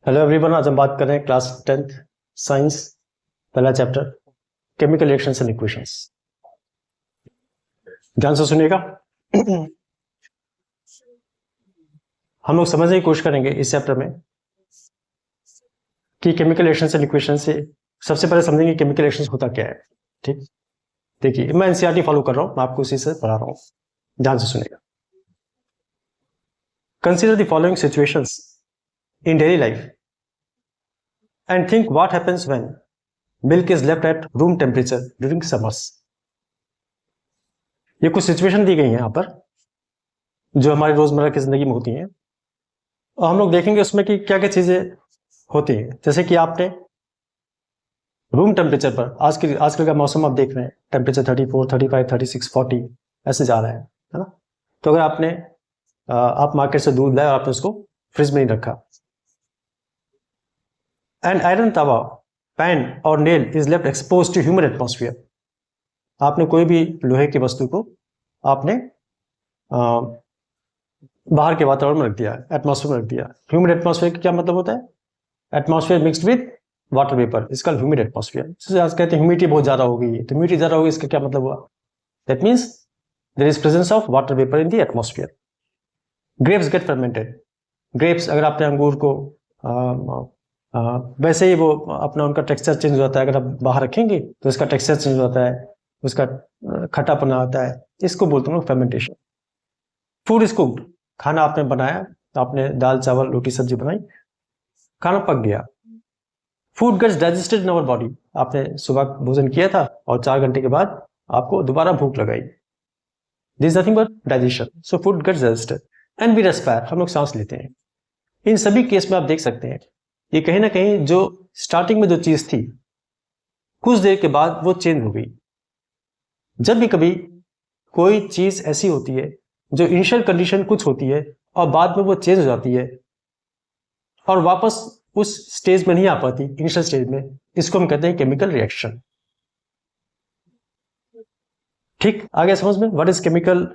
Hello everyone, आज हम बात कर रहे हैं क्लास 10th साइंस पहला chapter chemical reactions and equations. ध्यान से सुनिएगा। हम लोग समझने की कोशिश करेंगे इस चैप्टर में कि केमिकल रिएक्शंस एंड इक्वेशंस से सबसे पहले समझेंगे केमिकल रिएक्शंस होता क्या है। ठीक, देखिए मैं एनसीईआरटी फॉलो कर रहा हूं, मैं आपको उसी से पढ़ा रहा हूं, ध्यान से सुनिएगा। Consider the following situations in daily life and think what happens when milk is left at room temperature during summers। ये कुछ सिचुएशन दी गई हैं यहाँ पर जो हमारी रोजमर्रा की जिंदगी में होती हैं, और हम लोग देखेंगे उसमें कि क्या क्या चीजें होती हैं। जैसे कि आपने रूम टेम्परेचर पर आजकल का मौसम आप देख रहे हैं, टेम्परेचर 34, 35, 36, 40 ऐसे जा रहा है ना। तो अगर आपने आप मार्केट से दूध लाए और आपने उसको फ्रिज में नहीं रखा, एंड आयरन तवा, पैन और nail is left expose to human atmosphere. आपने कोई भी लोहे की वस्तु को आपने बाहर के वातावरण में रख दिया, एटमॉस्फेयर में रख दिया। ह्यूमिड एटमॉस्फेयर का क्या मतलब होता है? Atmosphere mixed with water vapour, इसका ह्यूमिड एटमॉस्फेयर। जैसे आज कहते हैं ह्यूमिडिटी बहुत ज्यादा हो गई है, तो ह्यूमिडिटी ज्यादा हो गई, इसका क्या मतलब हुआ? That means there is presence of water vapour in the atmosphere. Grapes get fermented. Grapes, अगर आपने अंगूर को वैसे ही वो अपना उनका टेक्सचर चेंज हो जाता है, अगर आप बाहर रखेंगे तो इसका टेक्सचर चेंज हो जाता है, उसका खट्टापना आता है, इसको बोलते हैं फर्मेंटेशन। Food is cooked. खाना आपने बनाया, आपने दाल चावल रोटी सब्जी बनाई, खाना पक गया। Food gets digested in our body. आपने सुबह भोजन किया था और 4 घंटे के बाद आपको दोबारा भूख लगाई, this is nothing but digestion. So food gets digested and we respire. हम लोग सांस लेते हैं। इन सभी केस में आप देख सकते हैं ये कहीं ना कहीं जो स्टार्टिंग में जो चीज थी, कुछ देर के बाद वो चेंज हो गई। जब भी कभी कोई चीज ऐसी होती है जो इनिशियल कंडीशन कुछ होती है और बाद में वो चेंज हो जाती है और वापस उस स्टेज में नहीं आ पाती, इनिशियल स्टेज में, इसको हम कहते हैं केमिकल रिएक्शन। ठीक, आगे समझ में what is chemical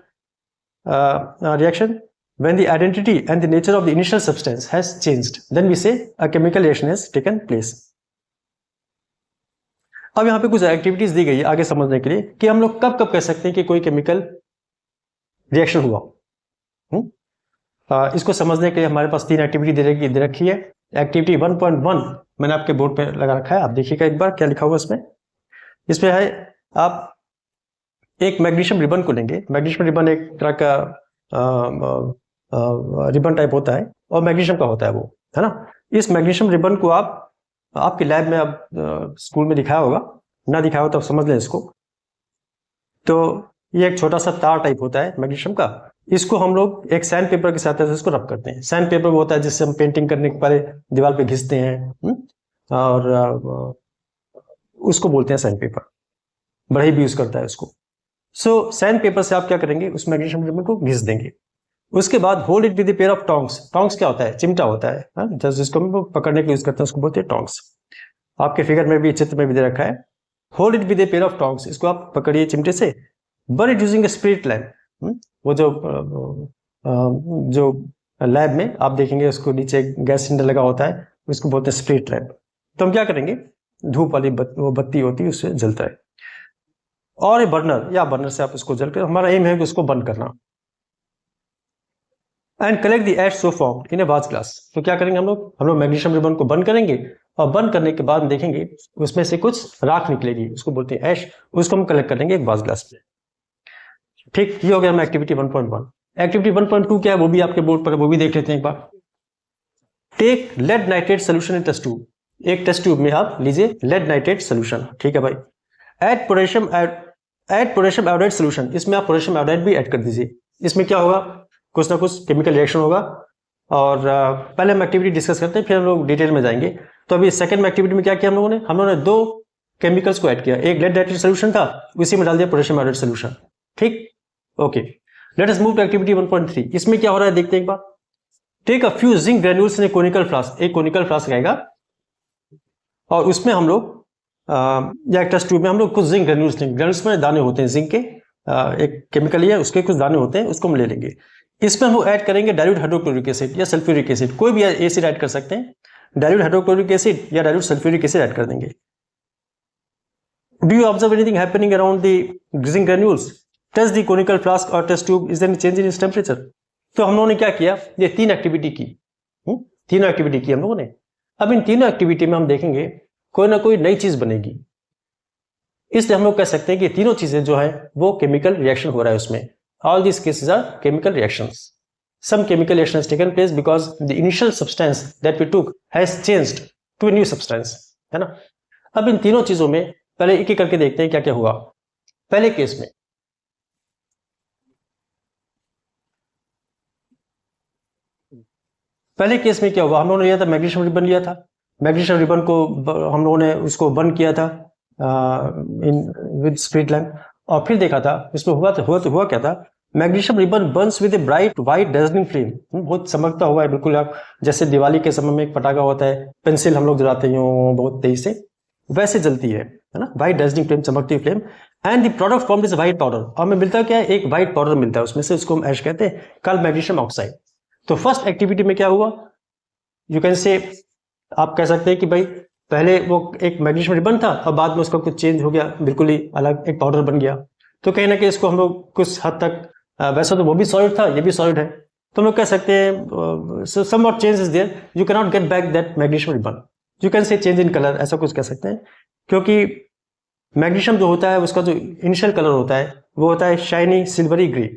reaction? When the identity and the nature of the initial substance has changed, then we say a chemical reaction has taken place. अब यहां पे कुछ एक्टिविटीज दी गई है आगे समझने के लिए कि हम लोग कब कब कह सकते हैं कि कोई केमिकल रिएक्शन हुआ। इसको समझने के लिए हमारे पास 3 एक्टिविटी दे रखी है। एक्टिविटी 1.1 मैंने आपके बोर्ड पे लगा रखा है, आप देखिएगा एक बार क्या लिखा हुआ इसमें। इसमें है आप एक मैग्नीशियम रिबन को लेंगे। मैग्नीशियम रिबन एक तरह का रिबन टाइप होता है और मैग्नीशियम का होता है वो, है ना। इस मैग्नीशियम रिबन को आप आपके लैब में आप स्कूल में दिखाया होगा, ना दिखाया हो तो आप समझ लें इसको। तो ये एक छोटा सा तार टाइप होता है मैग्नीशियम का। इसको हम लोग एक सैंड पेपर के साथ इसको रब करते हैं। सैंड पेपर वो होता है जिससे हम पेंटिंग करने के पहले दीवार पे घिसते हैं, और उसको बोलते हैं सैंड पेपर। बढ़ई भी यूज करता है उसको। सो सैंड पेपर से आप क्या करेंगे, उस मैग्नीशियम रिबन को घिस देंगे। उसके बाद hold it with the pair of tongs. Tongs क्या होता है? चिमटा होता है, जिसको हम पकड़ने के लिए यूज करते हैं, उसको बोलते हैं टोंग्स। आपके फिगर में भी, चित्र में भी दे रखा है। Hold it with the pair of tongs, इसको आप पकड़िए चिमटे से। Burn it using a spirit lamp. वो जो लैब में आप देखेंगे उसको नीचे गैस सिलेंडर लगा होता है, उसको बोलते हैं स्पिरिट लैम्प। तो हम क्या करेंगे, धूप वाली वो बत्ती होती है, उससे जलता है। और बर्नर या बर्नर से आप उसको जलकर, हमारा एम है कि उसको बंद करना। And collect the ash so formed in a watch glass. तो क्या करेंगे हम लोग मैग्नीशियम रिबन को बंद करेंगे और बंद करने के बाद देखेंगे उसमें से कुछ राख निकलेगी, उसको बोलते हैं एश। उसको हम कलेक्ट कर लेंगे एक वाज ग्लास में। ठीक, ये हो गया हमारा एक्टिविटी 1.1। एक्टिविटी 1.2 क्या है वो भी आपके बोर्ड पर, वो भी देख लेते हैं एक बार। Take lead nitrate solution in test tube. एक टेस्ट ट्यूब में आप लीजिए लेड नाइट्रेट सोल्यूशन। ठीक है भाई। Add potassium iodide solution. इसमें आप पोटेशियम आयोडाइड भी ऐड कर दीजिए। इसमें क्या होगा, कुछ ना कुछ केमिकल रिएक्शन होगा। और पहले हम एक्टिविटी डिस्कस करते हैं, फिर हम लोग डिटेल में जाएंगे। तो अभी सेकंड एक्टिविटी में क्या किया हम लोगों ने 2 केमिकल्स को ऐड किया। एक लेड नाइट्रेट सोल्यूशन था, उसी में डाल दिया पोटेशियम आयोडाइड सोल्यूशन। ठीक, okay. Let us move to activity 1.3। इसमें क्या हो रहा है देखते हैं एक बार। Take a few zinc granules in a conical flask. एक कोनिकल फ्लास्क रहेगा और उसमें हम लोग या एक टेस्ट ट्यूब में हम लोग कुछ जिंक ग्रेन्यूल्स लेंगे। ग्रेन्यूल्स में दाने होते हैं जिंक के, एक केमिकल है, उसके कुछ दाने होते हैं, उसको हम ले लेंगे। इसमें हम ऐड करेंगे डाइल्यूट हाइड्रोक्लोरिक एसिड या सल्फ्यूरिक एसिड, कोई भी एसिड ऐड कर सकते हैं। डाइल्यूट हाइड्रोक्लोरिक एसिड या डाइल्यूट सल्फ्यूरिक एसिड ऐड कर देंगे। Do you observe anything happening around the greasing granules? Test the conical flask और test tube, is there any change in its temperature? तो हम लोगों ने क्या किया, ये तीन एक्टिविटी की, तीनों एक्टिविटी की हम लोगों ने। अब इन तीनों एक्टिविटी में हम देखेंगे कोई ना कोई नई चीज बनेगी, इसलिए हम लोग कह सकते हैं कि तीनों चीजें जो है वो केमिकल रिएक्शन हो रहा है उसमें। All this cases are chemical reactions. Some chemical reaction has taken place because the initial substance that we took has changed to a new substance, है ना। अब इन तीनों चीजों में पहले एक एक करके देखते हैं क्या क्या हुआ। पहले केस में क्या हुआ, हम लोगों ने लिया था मैग्नीशियम रिबन लिया था। मैग्नीशियम रिबन को हम लोगों ने उसको बर्न किया था इन विद स्प्लिट लैम्प, और फिर देखा था इसमें हुआ क्या था। Magnesium ribbon Burns with a bright white dazzling flame, बहुत चमकता हुआ है बिल्कुल। आप जैसे दिवाली के समय में एक पटाखा होता है, पेंसिल हम लोग जलाते हैं बहुत तेज से, वैसे जलती है ना, व्हाइट डेजलिंग फ्लेम, चमकती flame. And the product form is white powder, और हमें मिलता है क्या है, एक व्हाइट पाउडर मिलता है उसमें से, उसको हम ऐश कहते हैं, कॉल्ड मैग्नीशियम ऑक्साइड। तो फर्स्ट एक्टिविटी में क्या हुआ, यू कैन से, आप कह सकते हैं कि भाई पहले वो एक मैग्नीशियम रिबन था और बाद में उसका कुछ चेंज हो गया, बिल्कुल ही अलग एक पाउडर बन गया। तो कहीं ना कहीं इसको हम लोग कुछ हद तक, वैसे तो वो भी सॉलिड था, ये भी सॉलिड है, तो हम लोग कह सकते हैं somewhat change is there, you can not get back that magnesium ribbon, you can say change in colour, ऐसा कुछ कह सकते हैं। क्योंकि मैग्नीशियम जो होता है उसका जो इनिशियल कलर होता है वो होता है शाइनी सिल्वरी ग्रे,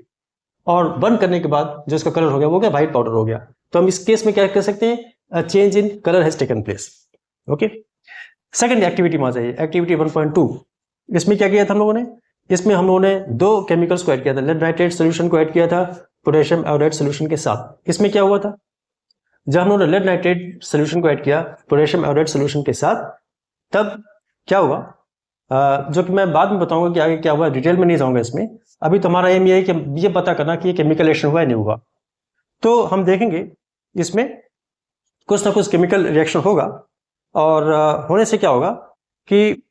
और बर्न करने के बाद जो इसका कलर हो गया वो क्या, व्हाइट पाउडर हो गया। तो हम इस केस में क्या कह सकते हैं, change in colour has taken place. Okay, second activity में आ जाइए, एक्टिविटी 1.2। इसमें क्या किया था हम लोगों ने, इसमें हम लोगों ने दो केमिकल्स को ऐड किया था, लेड नाइट्रेट सोल्यूशन को ऐड किया था पोटेशियम आयोडाइड सोल्यूशन के साथ। इसमें क्या हुआ था, जब हम लोगों ने लेड नाइट्रेट सोल्यूशन को ऐड किया पोटेशियम आयोडाइड सोल्यूशन के साथ, तब क्या हुआ, जो कि मैं बाद में बताऊंगा कि आगे क्या हुआ, डिटेल में नहीं जाऊंगा इसमें। अभी तो हमारा एम ये है कि ये पता करना कि ये केमिकल रिएक्शन हुआ है नहीं हुआ। तो हम देखेंगे इसमें कुछ ना कुछ केमिकल रिएक्शन होगा, और होने से क्या होगा कि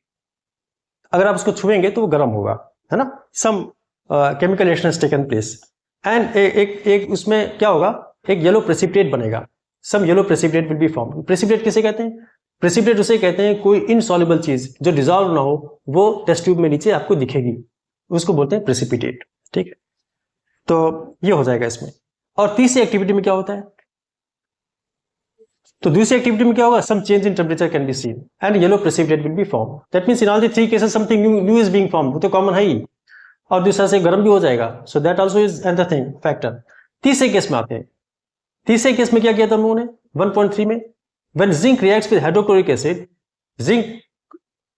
अगर आप उसको छुएंगे तो वो गर्म होगा, है ना। Some chemical reaction has taken place, and एक उसमें क्या होगा, एक येलो प्रेसिपिटेट बनेगा, some yellow precipitate will be form. Precipitate किसे कहते हैं, प्रेसिपिटेट उसे कहते हैं कोई इनसॉल्युबल चीज जो डिजॉल्व ना हो, वो टेस्ट ट्यूब में नीचे आपको दिखेगी, उसको बोलते हैं प्रेसिपिटेट। ठीक है, तो ये हो जाएगा इसमें। और तीसरी एक्टिविटी में क्या होता है, तो दूसरी एक्टिविटी में क्या होगा, some change in temperature can be seen and yellow precipitate will be form. That means in all the three cases something new is being form, वो तो कॉमन है ही, और दूसरा से गर्म भी हो जाएगा, so that also is another thing factor. तीसरे केस में आते हैं, तीसरे केस में क्या किया था हम लोगों ने 1.3 में, when zinc reacts with hydrochloric acid, zinc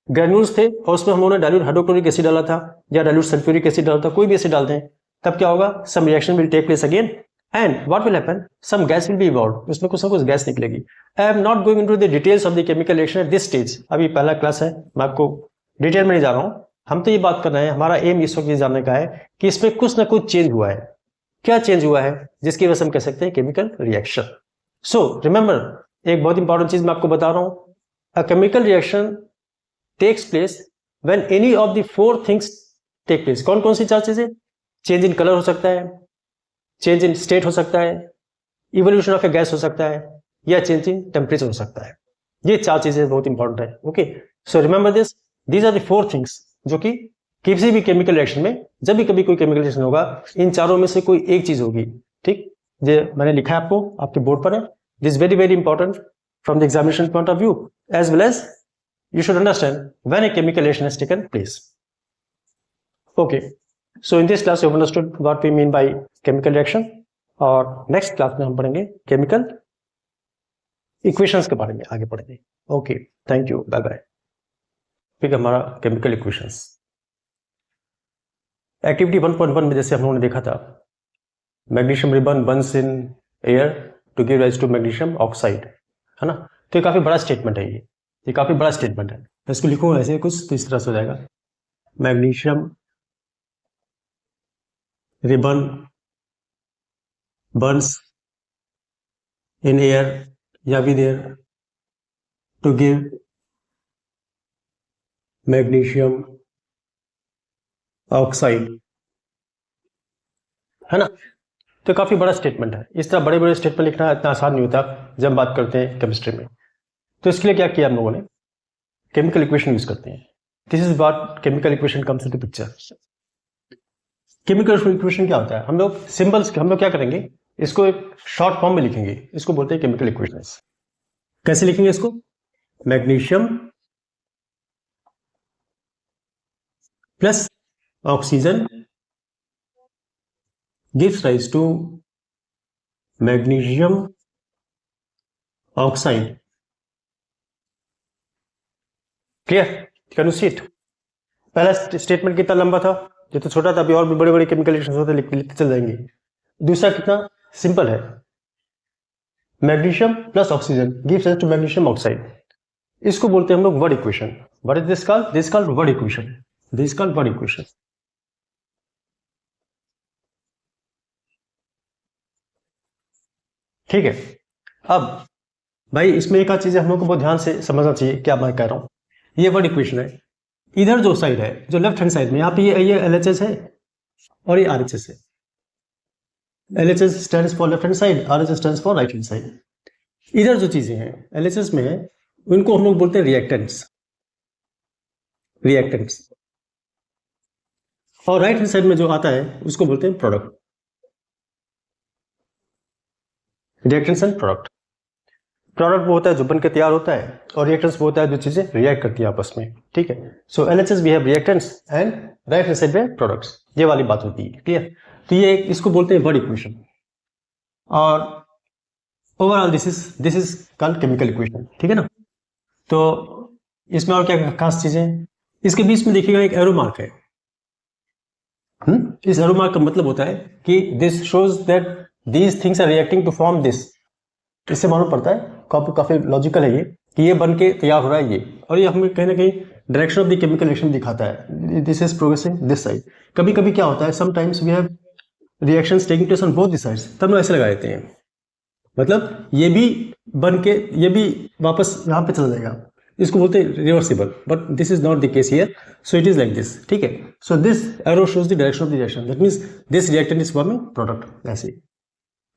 granules थे और उसमें हम लोगों ने डाइल्यूट हाइड्रोक्लोरिक एसिड डाला था या डाइल्यूट सल्फ्यूरिक एसिड डाला था, कोई भी एसिड डालते हैं, तब क्या होगा, some reaction will take place again and what will happen, some gas will be evolved, उसमें कुछ ना कुछ गैस निकलेगी। I am not going into the details of the chemical reaction at this stage, अभी पहला क्लास है, मैं आपको डिटेल में नहीं जा रहा हूं, हम तो ये बात कर रहे हैं, हमारा एम इस वक्त ये जानने का है कि इसमें कुछ ना कुछ चेंज हुआ है। क्या चेंज हुआ है जिसकी वजह से हम कह सकते हैं केमिकल रिएक्शन। सो रिमेंबर, एक बहुत इंपॉर्टेंट चीज मैं आपको बता रहा हूं, a chemical reaction takes place when any of the four things take place. कौन कौन सी चार चीजें, चेंज इन कलर हो सकता है, चेंज इन स्टेट हो सकता है, इवोल्यूशन ऑफ ए गैस हो सकता है, या चेंज इन टेम्परेचर हो सकता है। ये चार चीजें बहुत इंपॉर्टेंट है। Okay, so remember this, these are the four things जो कि किसी भी केमिकल रिएक्शन में, जब भी कभी कोई केमिकल रिएक्शन होगा, इन चारों में से कोई एक चीज होगी। ठीक, ये मैंने लिखा है आपको, आपके बोर्ड पर है। This very very important from the examination point of view, as well as you should understand when a chemical reaction has taken place. Okay, so in this class you have understood what we mean by chemical reaction, और next class में हम पढ़ेंगे chemical equations के बारे में, आगे पढ़ेंगे। Okay, thank you, bye bye। फिर हमारा chemical equations एक्टिविटी 1.1 में जैसे हम लोगों ने देखा था, magnesium ribbon burns in air to give rise to magnesium oxide, है ना। तो ये काफी बड़ा स्टेटमेंट है, ये काफी बड़ा स्टेटमेंट है। मैं इसको लिखूंगा ऐसे कुछ, तो इस तरह से हो जाएगा, magnesium ribbon burns in air या with air to give magnesium oxide, है ना। तो काफी बड़ा स्टेटमेंट है। इस तरह बड़े बड़े स्टेटमेंट लिखना इतना आसान नहीं होता जब बात करते हैं केमिस्ट्री में। तो इसके लिए क्या किया हम लोगों ने, केमिकल इक्वेशन यूज करते हैं। This is what chemical equation comes into picture. Chemical equation क्या होता है, हम लोग सिंबल्स, हम लोग क्या करेंगे, इसको एक शॉर्ट फॉर्म में लिखेंगे, इसको बोलते हैं केमिकल इक्वेशंस। कैसे लिखेंगे इसको, magnesium plus oxygen gives rise to magnesium oxide। Clear, can you see it. पहला स्टेटमेंट कितना लंबा था, ये तो छोटा था, अभी और भी बड़े बड़े केमिकल रिएक्शंस होते लिखते चल जाएंगे। दूसरा कितना सिंपल है, magnesium plus oxygen gives rise to magnesium oxide. इसको बोलते हैं हम लोग word equation. What is this called, this called word equation, this called word equation. ठीक है। अब भाई इसमें एक आध चीजें हम लोग को बहुत ध्यान से समझना चाहिए, क्या मैं कह रहा हूं। ये वर्ड इक्वेशन है, इधर जो साइड है, जो लेफ्ट हैंड साइड में, यहाँ पे ये LHS है और ये RHS है। LHS stands for left hand side, RHS stands for right hand side. इधर जो चीजें हैं LHS में है, उनको हम लोग बोलते हैं रिएक्टेंट्स, रिएक्टेंट्स। और राइट हैंड साइड में जो आता है उसको बोलते हैं product, reactants and product. Product वो होता है जो बन के तैयार होता है, और रिएक्टेंट्स वो होता है जो चीजें रिएक्ट करती है आपस में। ठीक है, so LHS we have reactants and right hand side में प्रोडक्ट्स, ये वाली बात होती है। क्लियर, तो ये इसको बोलते हैं वर्ड इक्वेशन। और overall this is called chemical equation. ठीक है ना। तो इसमें और क्या खास चीजें, इसके बीच में देखिएगा एक एरो मार्क है। इस एरो मार्क का मतलब होता है कि this shows that these things are reacting to form this. इससे मालूम पड़ता है, काफी लॉजिकल है ये, कि ये बन के तैयार हो रहा है ये, और ये हमें कहीं ना कहीं direction of the chemical reaction दिखाता है। This is progressing this side. कभी कभी क्या होता है, sometimes we have reactions taking place on both the sides, तब हम ऐसे लगा देते हैं, मतलब ये भी बन के ये भी वापस यहाँ पे चला जाएगा, इसको बोलते हैं reversible. But this is not the case here, so it is like this. ठीक है, so this arrow shows the direction of the reaction, that means this reactant is forming product, ऐसे।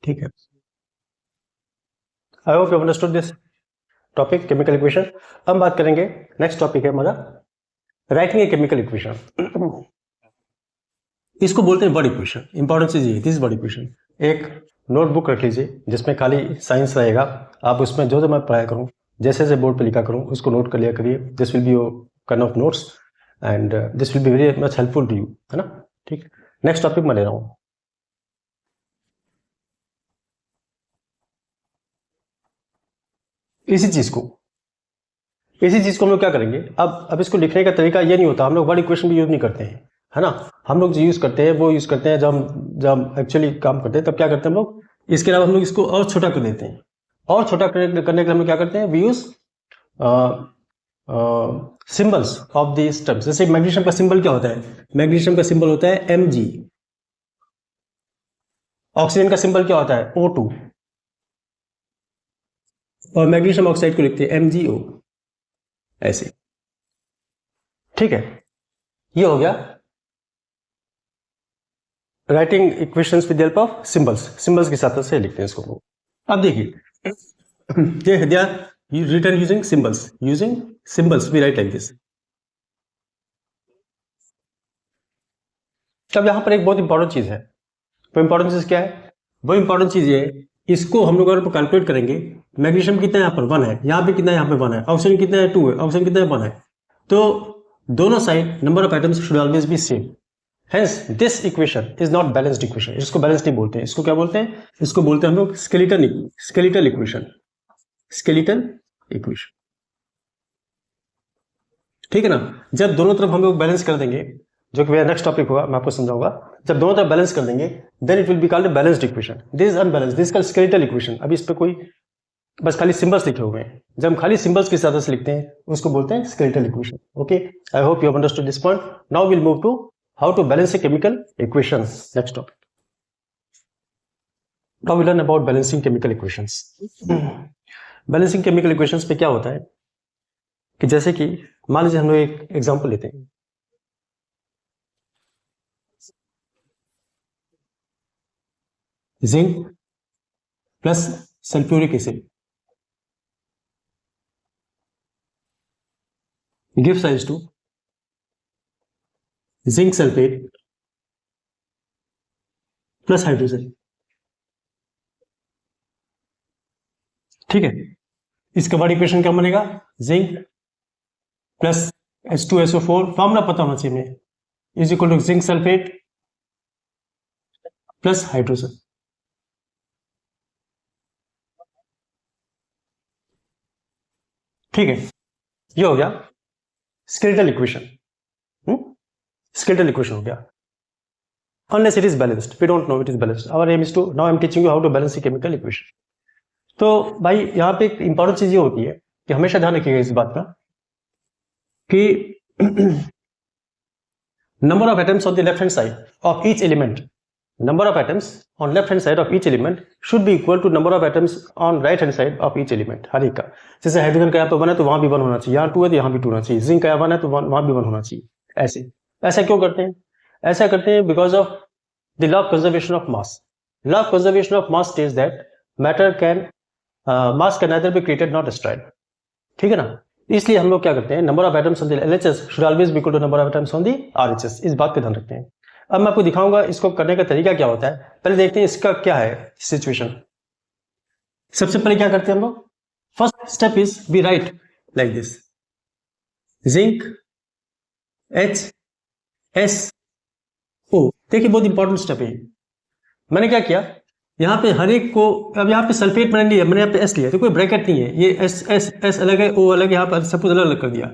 ठीक है, आई hope you understood this topic chemical equation. अब बात करेंगे, next topic है हमारा राइटिंग ए केमिकल इक्वेशन। इसको बोलते हैं वर्ड इक्वेशन। इंपॉर्टेंट चीज ये, दिस वर्ड इक्वेशन। एक नोटबुक रख लीजिए जिसमें खाली साइंस रहेगा, आप उसमें जो जो मैं पढ़ाया करूँ, जैसे जैसे बोर्ड पे लिखा करूँ, उसको नोट कर लिया करिए। This will be your kind of notes and this will be very much helpful to you, है ना। ठीक, नेक्स्ट टॉपिक मैं ले रहा हूँ, इसी चीज को हम लोग क्या करेंगे। अब इसको लिखने का तरीका ये नहीं होता, हम लोग वर्ड इक्वेशन भी यूज नहीं करते हैं, है ना। हम लोग जो यूज करते हैं वो यूज करते हैं जब एक्चुअली काम करते हैं, तब क्या करते हैं हम लोग, इसके अलावा हम लोग इसको और छोटा कर देते हैं। और छोटा करने के लिए हम लोग क्या करते हैं, we use symbols of these terms. जैसे मैग्नीशियम का सिंबल क्या होता है, मैग्नीशियम का सिंबल होता है Mg। ऑक्सीजन का सिंबल क्या होता है, O2। और मैग्नीशियम ऑक्साइड को लिखते हैं MgO, ऐसे। ठीक है, ये हो गया writing equations with help of symbols. Symbols के साथ से लिखते हैं इसको। अब देखिए, they are written using symbols we write like this. अब यहां पर एक बहुत इंपॉर्टेंट चीज है। वो इंपॉर्टेंट चीज क्या है, वो इंपॉर्टेंट चीज ये है, इसको हम लोग अगर कैलकुलेट करेंगे, मैग्नीशियम कितना यहाँ पर 1 है, यहाँ पे कितना, यहाँ पे 1 है, ऑक्सीजन कितना है 2 है, ऑक्सीजन कितना है 1 है, तो दोनों side number of atoms should always B same. Hence, this equation is not balanced equation. इसको बैलेंस नहीं बोलते हैं, इसको क्या बोलते हैं, इसको बोलते हैं हम लोग स्केलेटल इक्वेशन। ठीक है ना। जब दोनों तरफ हम लोग बैलेंस कर देंगे, जो कि मेरा नेक्स्ट टॉपिक होगा, मैं आपको समझाऊंगा, जब दोनों तरफ बैलेंस कर देंगे, then it will be called balanced equation. This is unbalanced, this called skeletal equation. अभी इस पे कोई बस खाली सिंबल्स लिखे हुए हैं, जब हम खाली सिंबल्स के साथ से लिखते हैं उसको बोलते हैं skeletal equation. Okay, I hope you have understood this point. Now will move to how to balance a chemical equations. Next topic. Now we learn about balancing chemical equations. Balancing chemical equations पे क्या होता है कि जैसे कि मान लीजिए हम लोग एक एग्जांपल लेते हैं, zinc plus sulphuric acid. gives rise to zinc sulfate plus hydrogen. ठीक है, इसका बड़ा इक्वेशन क्या बनेगा? जिंक प्लस H2SO4, फॉर्मूला पता होना चाहिए हमें, is equal to zinc sulphate plus hydrogen. ठीक है, ये हो गया स्केलेटल इक्वेशन। स्केलेटल इक्वेशन हो गया। Unless it is balanced, we don't know it is balanced. Our aim is to, now I'm teaching you how to balance the chemical equation. तो भाई यहाँ पे एक इंपॉर्टेंट चीज ये होती है कि हमेशा ध्यान रखिएगा इस बात का कि number of atoms on the left hand side of each element, number of atoms on left hand side of each element should be equal to number of atoms on right hand side of each element, हर एक का। जैसे hydrogen का यहाँ पे 1 है तो वहां भी 1 होना चाहिए, यहाँ 2 है तो यहाँ भी 2 होना चाहिए, जिंक का 1 है तो वहां भी 1 होना चाहिए। ऐसे ऐसा क्यों करते हैं? ऐसा करते हैं because of the law of conservation of mass. Law of conservation of mass states that matter can mass can neither be created nor destroyed। ठीक है ना, इसलिए हम लोग क्या करते हैं, number of atoms on the LHS should always be equal to number of atoms on the RHS। इस बात का ध्यान रखते हैं। अब मैं आपको दिखाऊंगा इसको करने का तरीका क्या होता है। पहले देखते हैं इसका क्या है सिचुएशन। सबसे पहले क्या करते हैं हम लोग, first step is we write like this, zinc HSO। देखिए बहुत इंपॉर्टेंट स्टेप है। मैंने क्या किया, यहाँ पे हर एक को, अब यहाँ पे सल्फेट मैंने लिया, मैंने यहाँ पे S लिया तो कोई ब्रैकेट नहीं है, ये S अलग है, O अलग है, यहाँ पर सब कुछ अलग अलग कर दिया।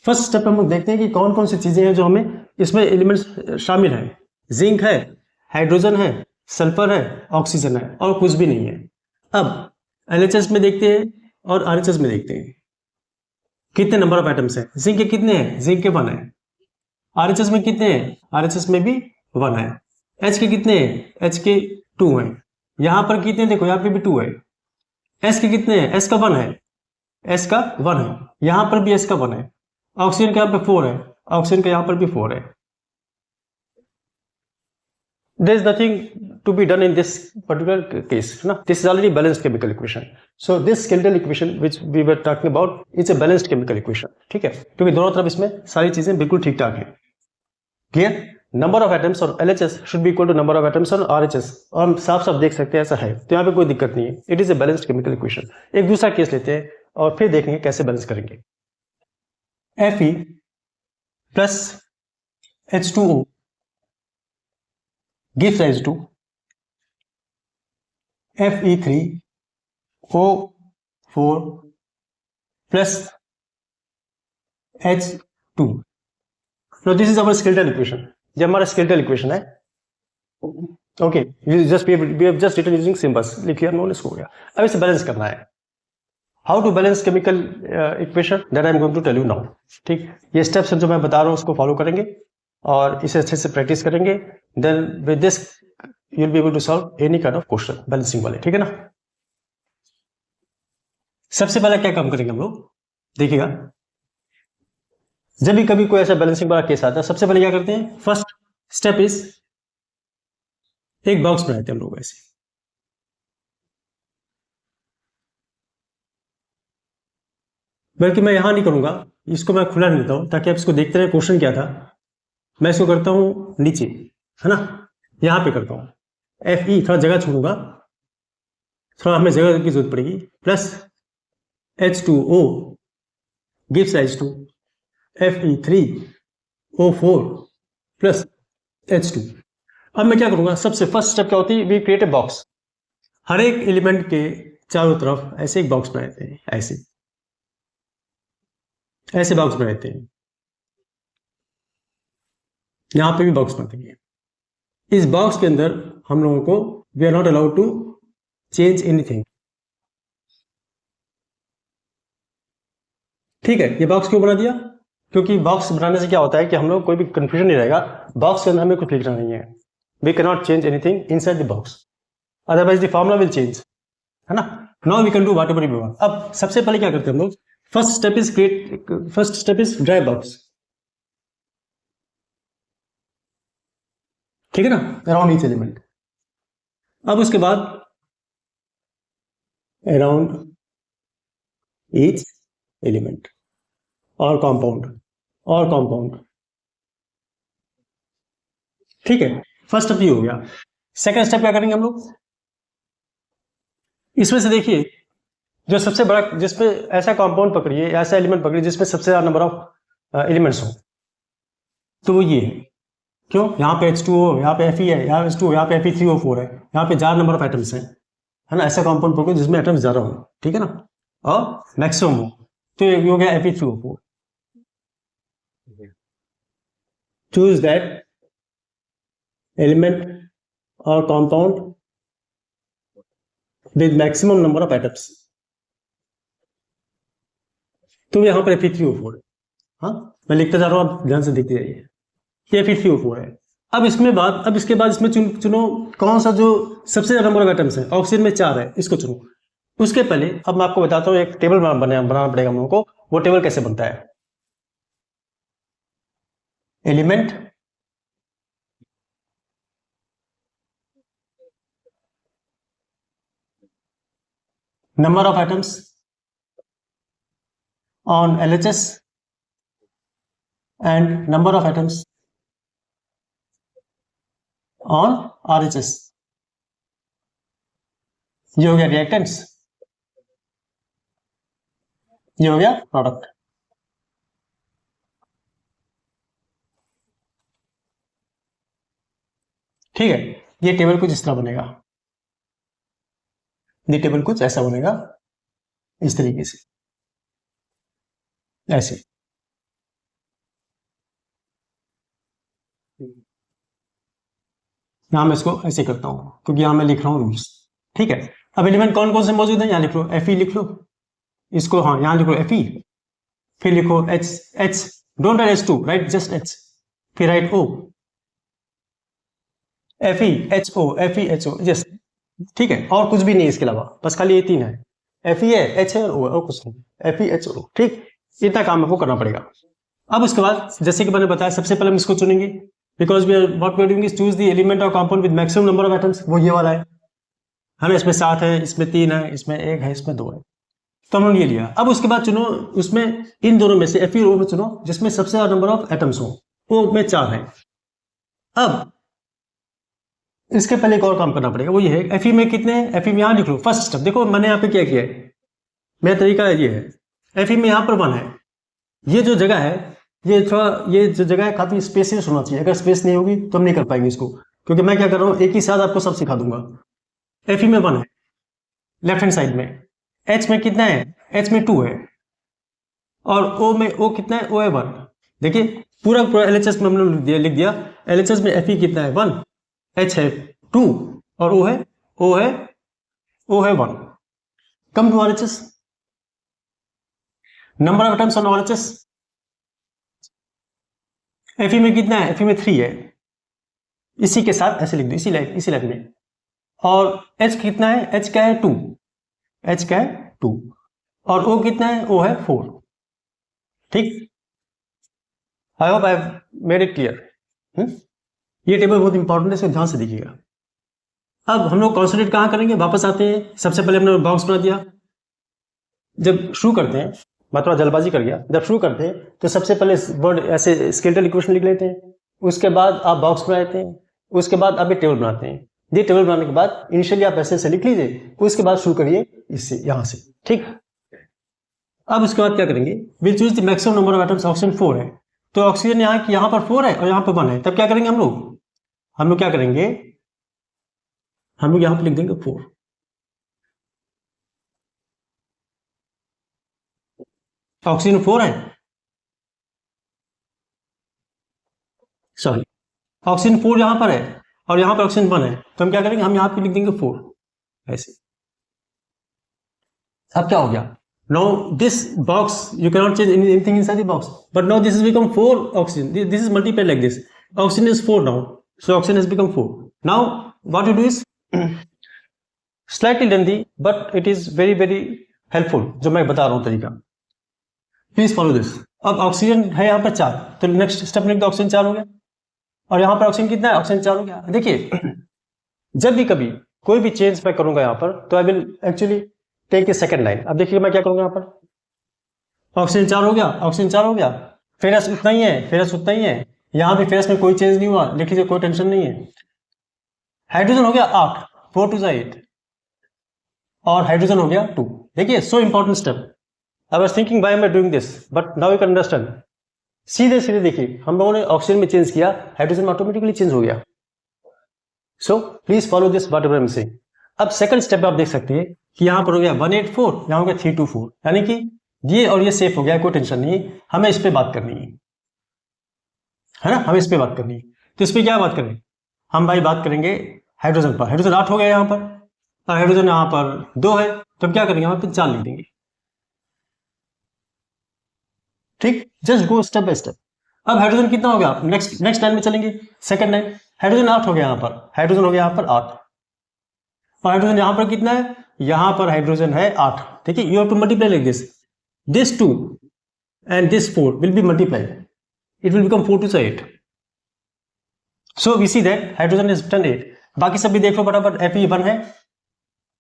फर्स्ट स्टेप हम लोग देखते हैं कि कौन कौन सी चीजें हैं जो हमें इसमें एलिमेंट्स शामिल है। जिंक है, हाइड्रोजन है, सल्फर है, ऑक्सीजन है, और कुछ भी नहीं है। अब LHS में देखते हैं और RHS में देखते हैं कितने नंबर ऑफ एटम्स है। जिंक के कितने हैं? जिंक के 1 है। RHS में कितने हैं? RHS में भी 1 है। H के कितने हैं? H के 2 हैं। यहां पर कितने, देखो यहाँ पे भी 2 है। S के कितने हैं? S का 1 है, S का 1 है, यहां पर भी S का 1 है। ऑक्सीजन का यहाँ पे 4 है, ऑक्सीजन का यहाँ पर भी 4 है। There is nothing to be done in this particular case, ना? This is already balanced chemical equation. So this skeletal equation which we were talking about is a balanced chemical equation. ठीक है, क्योंकि दोनों तरफ इसमें सारी चीजें बिल्कुल ठीक ठाक है। क्लियर? नंबर ऑफ एटम्स और LHS should be equal to number of atoms और RHS, और हम साफ साफ देख सकते हैं ऐसा है, तो यहाँ पे कोई दिक्कत नहीं है। It is a balanced chemical equation. एक दूसरा केस लेते हैं और फिर देखेंगे कैसे बैलेंस करेंगे। Fe plus H2O gives rise to Fe3O4 plus H2। Now this is our skeletal equation। ये हमारा skeletal equation है। Okay, we have just written using symbols, लिखिए नॉन इसको हो गया। अब इसे बैलेंस करना है। How to balance chemical equation that I am going to tell you now. ठीक, ये स्टेप्स जो मैं बता रहा हूँ उसको फॉलो करेंगे और इसे अच्छे से प्रैक्टिस करेंगे। Then with this you will be able to solve any kind of question balancing वाले। ठीक है ना। सबसे पहले क्या काम करेंगे हम लोग, देखिएगा जब भी कभी कोई ऐसा बैलेंसिंग वाला केस आता है, सबसे पहले क्या करते हैं, फर्स्ट स्टेप इज एक बॉक्स बनाते हैं हम लोग ऐसे। बल्कि मैं यहां नहीं करूंगा, इसको मैं खुला नहीं देता हूं ताकि आप इसको देखते रहे क्वेश्चन क्या था। मैं इसको करता हूं नीचे, है ना, यहां पे करता हूं Fe, थोड़ा जगह छोड़ूंगा, थोड़ा हमें जगह की जरूरत पड़ेगी। Plus H2O gives rise to Fe3O4 plus H2। अब मैं क्या करूंगा, सबसे फर्स्ट स्टेप क्या होती है, वी क्रिएट ए बॉक्स। हर एक एलिमेंट के चारों तरफ ऐसे एक बॉक्स बनाते हैं, ऐसे बॉक्स बनाते हैं। यहां पे भी बॉक्स बनाते हैं। इस बॉक्स के अंदर हम लोगों को we are not allowed to change anything. ठीक है, ये बॉक्स क्यों बना दिया, क्योंकि बॉक्स बनाने से क्या होता है कि हम लोग कोई भी कंफ्यूजन नहीं रहेगा। बॉक्स के अंदर हमें कुछ लिखना नहीं है, we can not change anything inside the box, otherwise the formula will change, है ना। Now we can do whatever we want. अब सबसे पहले क्या करते हैं हम लोग, first step is draw box. ठीक है ना, अराउंड ईच एलिमेंट। अब उसके बाद अराउंड ईच एलिमेंट और कंपाउंड, और कंपाउंड। ठीक है, फर्स्ट स्टेप ये हो गया। सेकंड स्टेप क्या करेंगे हम लोग, इसमें से देखिए जो सबसे बड़ा, जिसपे ऐसा कंपाउंड पकड़िए, ऐसा एलिमेंट पकड़िए जिसमें सबसे ज्यादा नंबर ऑफ एलिमेंट्स हो, तो वो ये है। क्यों, यहाँ पे H2O, यहाँ पे Fe है, यहाँ पे H2O, यहाँ पे Fe3O4 है, यहाँ पे ज्यादा नंबर ऑफ एटम्स हैं, है ना। ऐसा कंपाउंड पकड़ो जिसमें एटम्स ज्यादा हो, ठीक है ना, और मैक्सिमम हो, तो ये हो गया Fe3O4। चूज दैट एलिमेंट और compound with maximum number of atoms. तो यहाँ पर Fe3O4 है। हाँ, मैं लिखता जा रहा हूँ, आप ध्यान से देखते जाइए। ये Fe3O4 है। अब इसके बाद इसमें चुनो कौन सा जो सबसे ज्यादा नंबर ऑफ एटम्स है। ऑक्सीजन में 4 है, इसको चुनो। उसके पहले अब मैं आपको बताता हूँ, एक टेबल बनाना पड़ेगा हम लोगों को। वो टेबल कैसे बनता है, element, number of atoms on LHS and number of atoms on RHS। ये हो गया रिएक्टेंट्स, ये हो गया प्रोडक्ट। ठीक है, ये टेबल कुछ इस तरह बनेगा, ये टेबल कुछ ऐसा बनेगा, इस तरीके से, ऐसे। यहां मैं इसको ऐसे करता हूं क्योंकि यहां मैं लिख रहा हूं रूल्स। ठीक है, अब एलिमेंट कौन कौन से मौजूद है, यहां लिख लो Fe, लिख लो इसको, हाँ यहां लिख लो Fe, फिर लिखो H, don't write H2, right just H, फिर right O, FeHO, FeHO, yes. ठीक है, और कुछ भी नहीं इसके अलावा, बस खाली ये 3 है, Fe है, H है और O है, और कुछ नहीं, FeHO। ठीक, इतना काम आपको करना पड़ेगा। अब उसके बाद जैसे कि मैंने बताया, सबसे पहले हम इसको चुनेंगे, because what we are doing is choose the element और compound with maximum number of atoms. वो ये वाला है, हमें इसमें 7 है, इसमें 3 है, इसमें 1 है, इसमें 2 है, तो हमने ये लिया। अब उसके बाद चुनो, उसमें इन दोनों में से Fe और O में चुनो जिसमें सबसे ज्यादा नंबर ऑफ एटम्स हो। O में 4 है। अब इसके पहले एक और काम करना पड़ेगा, वो ये है Fe में कितने हैं। Fe में यहां लिख लो, फर्स्ट स्टेप देखो मैंने यहाँ पे क्या किया है, मेरा तरीका ये है। Fe में यहाँ पर 1 है, ये जो जगह है, ये जो जगह है काफी स्पेसियस होना चाहिए। अगर स्पेस नहीं होगी तो हम नहीं कर पाएंगे इसको, क्योंकि मैं क्या कर रहा हूँ, एक ही साथ आपको सब सिखा दूंगा। Fe में 1 है लेफ्ट हैंड साइड में, H में कितना है, H में 2 है, और O में O कितना है, O है 1। देखिए पूरा LHS में हमने लिख दिया, LHS में Fe कितना है, 1, H है 2 और O है 1। Come to RHS, number of atoms on RHS। Fe में कितना है, Fe में 3 है, इसी के साथ ऐसे लिख दो, इसी लाइन में। और H कितना है, H क्या है 2, H क्या है 2, और O कितना है, O है 4। ठीक, I hope I have made it clear. ये टेबल बहुत इंपॉर्टेंट है, इसको ध्यान से देखिएगा। अब हम लोग कॉन्सेंट्रेट कहाँ करेंगे, वापस आते हैं। सबसे पहले हमने बॉक्स बना दिया। जब शुरू करते हैं, मैं थोड़ा जल्दबाजी कर गया, जब शुरू करते हैं तो सबसे पहले वर्ड ऐसे स्केलेटल इक्वेशन लिख लेते हैं, उसके बाद आप बॉक्स बना लेते हैं, उसके बाद आप ये टेबल बनाते हैं। ये टेबल बनाने के बाद इनिशियली आप ऐसे लिख लीजिए, उसके बाद शुरू करिए इससे, यहां से। ठीक, अब उसके बाद क्या करेंगे, will choose the maximum number of atoms. Oxygen 4 है, तो ऑक्सीजन यहाँ पर 4 है और यहाँ पर 1 है, तब क्या करेंगे हम लोग क्या करेंगे, हम लोग यहाँ पर लिख देंगे 4। ऑक्सीजन 4 है, सॉरी ऑक्सीजन 4 यहां पर है और यहां पर ऑक्सीजन 1 है, तो हम क्या करेंगे, हम यहां पे लिख देंगे 4 ऐसे। अब क्या हो गया, now this box you cannot change anything inside the box, but now this has become 4 oxygen, this is multiplied like this, oxygen is 4 now, so oxygen has become 4. Now what you do is slightly lengthy but it is very very helpful जो मैं बता रहा हूं तरीका, please follow this. अब oxygen है यहाँ पर 4, तो नेक्स्ट स्टेप लिख दो, ऑक्सीजन 4 हो गया, और यहाँ पर ऑक्सीजन कितना है, ऑक्सीजन 4 हो गया। देखिए जब भी कभी कोई भी चेंज मैं करूंगा यहाँ पर, तो I will actually take a second line. अब देखिए मैं क्या करूंगा, यहाँ पर ऑक्सीजन 4 हो गया, ऑक्सीजन 4 हो गया, फेरस उतना ही है, फेरस उतना ही है, यहाँ भी फेरस में कोई चेंज नहीं हुआ, लिख लीजिए, कोई टेंशन नहीं है। हाइड्रोजन हो गया 8, 4 2 8, और हाइड्रोजन हो गया 2। देखिए, so important step. I was thinking why am I doing this, but now you can understand. सीधे सीधे देखिए, हम लोगों ने ऑक्सीजन में चेंज किया, हाइड्रोजन में ऑटोमेटिकली चेंज हो गया। So please follow this what ever I am saying. अब सेकंड स्टेप आप देख सकते हैं कि यहाँ पर हो गया 184, यहाँ हो गया 324, यानी कि ये और ये सेफ हो गया, कोई टेंशन नहीं है। हमें इस पे बात करनी है ना, हमें इस पे बात करनी है। तो इस पे क्या बात करें हम भाई? बात करेंगे हाइड्रोजन पर। हाइड्रोजन 8 हो गया यहाँ पर, और हाइड्रोजन यहाँ पर 2 है, तो हम क्या करेंगे, यहाँ पे 4 लिख देंगे। ठीक, just go step by step. अब हाइड्रोजन कितना हो गया, नेक्स्ट लाइन में चलेंगे, सेकंड लाइन। हाइड्रोजन 8 हो गया यहाँ पर, हाइड्रोजन हो गया यहाँ पर 8, और हाइड्रोजन यहाँ पर कितना है, यहाँ पर हाइड्रोजन है 8। देखिए, you have to multiply like this 2 and this 4 will be multiplied, it will become 4 to 8. So we see that hydrogen is 10 8। बाकी सब भी देख लो बराबर, Fe1 है,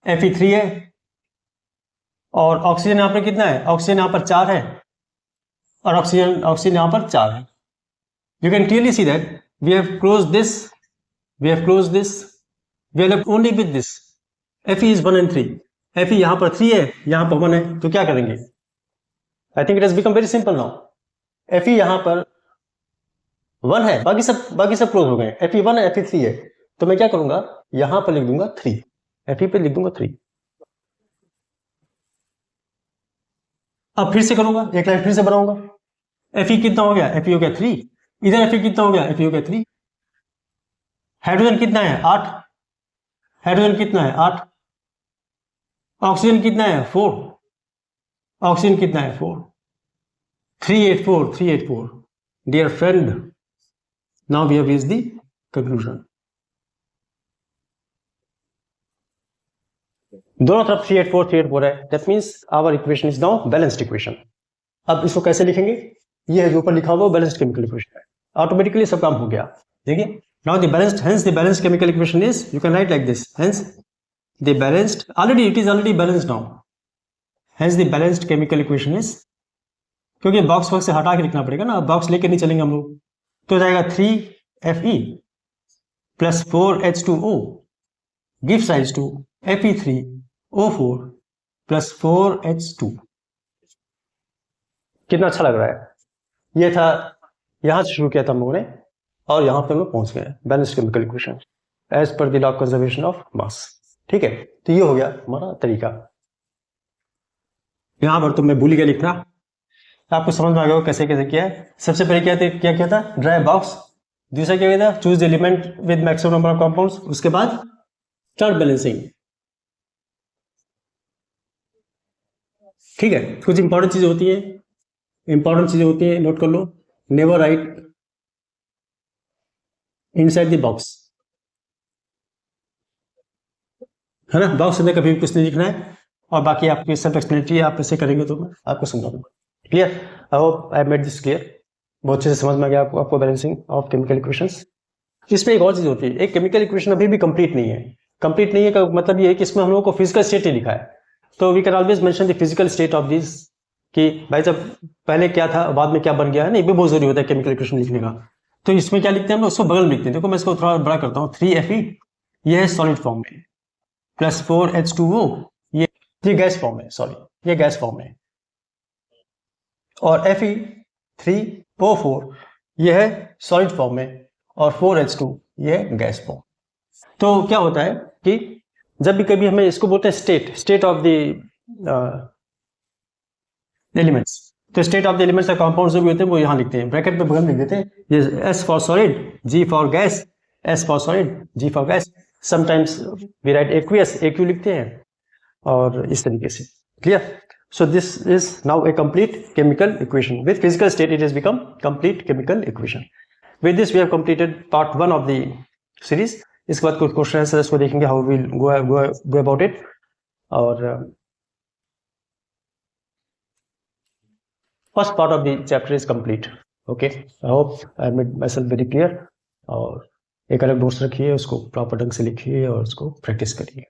Fe3 है, और ऑक्सीजन यहाँ पर कितना है, ऑक्सीजन यहाँ पर 4 है, और ऑक्सीजन यहाँ पर 4 है। You can clearly see that we have closed this, we are left only with this। Fe is 1 and 3, Fe यहाँ पर 3 है, यहाँ पर 1 है, तो क्या करेंगे? I think it has become very simple now। Fe यहाँ पर 1 है, बाकी सब क्लोज हो गए। Fe1 है, Fe3 है, तो मैं क्या करूंगा, यहां पर लिख दूंगा 3, Fe पे लिख दूंगा 3। अब फिर से करूंगा, एक लाइन फिर से बनाऊंगा। Fe कितना हो गया, Fe हो गया 3, इधर Fe कितना हो गया, Fe हो गया 3। हाइड्रोजन कितना है 8, हाइड्रोजन कितना है 8, ऑक्सीजन कितना है 4, ऑक्सीजन कितना है 4, 384। Dear friend, now we have reached the conclusion. दोनों तरफ 384 है, that means our equation is now balanced equation. अब इसको कैसे लिखेंगे, ये है जो ऊपर लिखा हुआ बैलेंस्ड केमिकल इक्वेशन है, ऑटोमेटिकली सब काम हो गया। देखिए, now the balanced chemical equation is, you can write like this, hence the balanced, it is already balanced now, hence the balanced chemical equation is, क्योंकि बॉक्स से हटा के लिखना पड़ेगा ना, बॉक्स लेके नहीं चलेंगे हम लोग, तो जाएगा 3Fe plus 4H2O gives rise to Fe3O4 plus 4H2। कितना अच्छा लग रहा है। ये था, यहां से शुरू किया था हम लोगों ने, और यहां पे हम लोग पहुंच गए balanced chemical equation as per the law of conservation of mass. ठीक है, तो ये हो गया हमारा तरीका। यहां पर तो मैं भूल गया लिखना, आपको समझ में आ गया कैसे कैसे किया है। सबसे पहले क्या किया था, ड्राई बॉक्स। दूसरा क्या किया था, choose the element with maximum number of compounds. उसके बाद स्टार्ट बैलेंसिंग। ठीक है, कुछ इंपॉर्टेंट चीजें होती है, नोट कर लो। Never write inside the box, है ना, बॉक्स में कभी भी कुछ नहीं लिखना है, और बाकी आपकी सेल्फ एक्सप्लेनेटरी आप ऐसे करेंगे तो मैं आपको समझा दूंगा। Clear? I hope I made this clear. बहुत अच्छे से समझ में आ गया आपको बैलेंसिंग ऑफ केमिकल इक्वेशंस। इसमें एक और चीज होती है, एक केमिकल इक्वेशन अभी भी कंप्लीट नहीं है। कंप्लीट नहीं है का मतलब ये है कि इसमें हम लोगों को फिजिकल स्टेट ही लिखा है, तो we can always mention the physical state of this, कि भाई जब पहले क्या था बाद में क्या बन गया है ना, ये भी बहुत जरूरी होता है केमिकल इक्वेशन लिखने का। तो इसमें क्या लिखते हैं हम लोग, उसको बगल में लिखते हैं। देखो मैं इसको थोड़ा बड़ा करता हूँ, 3Fe ये है सॉलिड फॉर्म में, प्लस 4H2O ये गैस फॉर्म है, सॉरी ये गैस फॉर्म है, और Fe3O4 ये है सॉलिड फॉर्म में, और 4H2 ये है गैस फॉर्म। तो क्या होता है कि जब भी कभी हमें इसको बोलते हैं स्टेट ऑफ द एलिमेंट्स, तो स्टेट ऑफ द एलिमेंट्स का कंपाउंड जो भी होते हैं वो यहां लिखते हैं, ब्रैकेट में बगल में लिख देते हैं, ये S for solid, G for gas, S for solid, G for gas. Sometimes we write aqueous, AQ लिखते हैं, और इस तरीके से। क्लियर? So this is now a complete chemical equation. With physical state, it has become complete chemical equation. With this, we have completed part 1 of the series. इसके बाद कुछ क्वेश्चन आंसर्स को देखेंगे, how we will go about it. और first part of the chapter is complete. Okay. I hope I made myself very clear. और एक अलग notes रखिए, उसको प्रॉपर ढंग से लिखिए और उसको प्रैक्टिस करिए।